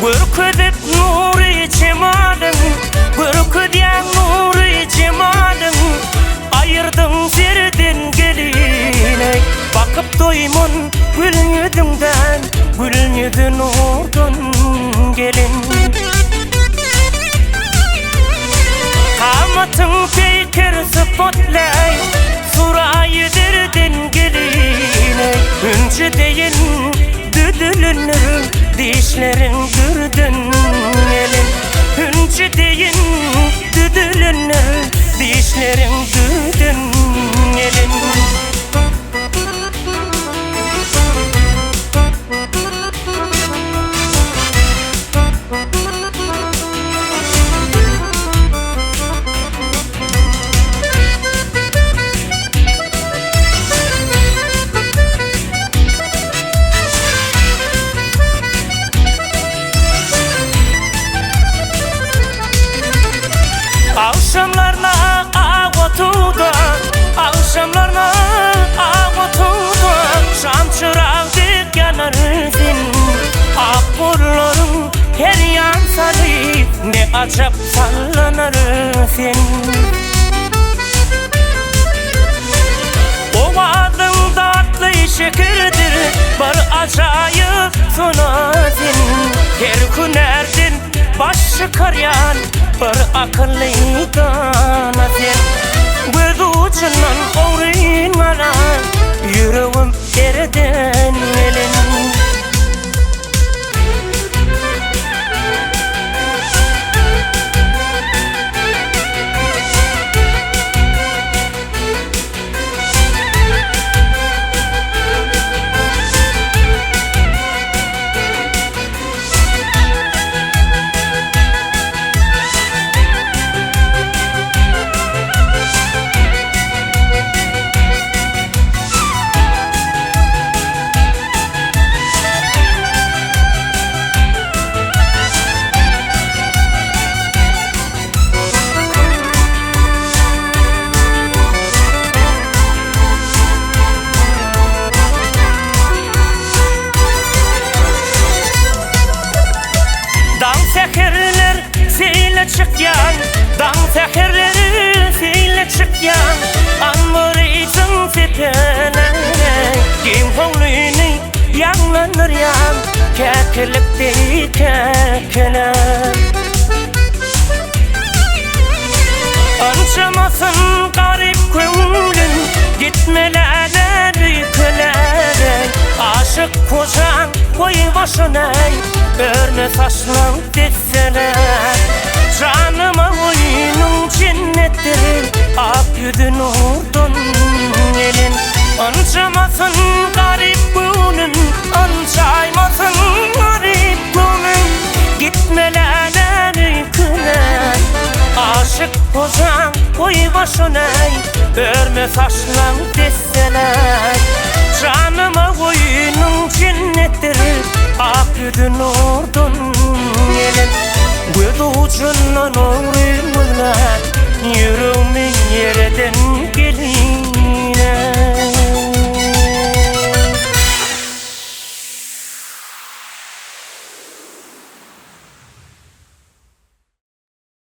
Bürküdüp nuri cemalın, bürküdyen nuri cemalın. Ayırdın serden geline, bakıp doymun gülün yüzünden, gülün yüzün oradan gelin. Kamatın peyker spotlight, surayı derden geline. Önce deyin düdülünür, dişlerin gürdün elin. Önce deyin düdülünür, dişlerin gürdün elin. Akşamlarla ağotuda, akşamlarla ağotuda, şam çırağıdık yanarızın. Akburların her yan sarıp, ne acap sallanırızın. O adın tatlı şekildir, bir acayip sunasın. Her günlerden baş çıkaryan, bir akıllı kanasın. Göz ucundan oğrayınlara, yüreğim erden elin. Çıkyan, dan seherleri fiile çıkyan, anmırıysın sepene. Kim havlini yanlanır yan, kekilikte kekele. Ançamasın garip köngülün, gitmeleri köleri. Aşık kocan koy başına, örme saçlan deseler. Canıma oyunun cennettir, ak yüzün oradan elin. Ançamasın garip günün, ançaymasın garip günün. Gitmeleri küler, aşık kozan koy başına, örme saçlan deseler. Canıma oyunun cennettir, ak yüzün oradan elin. Göz ucundan oğrayınlar, yüreğimin yerden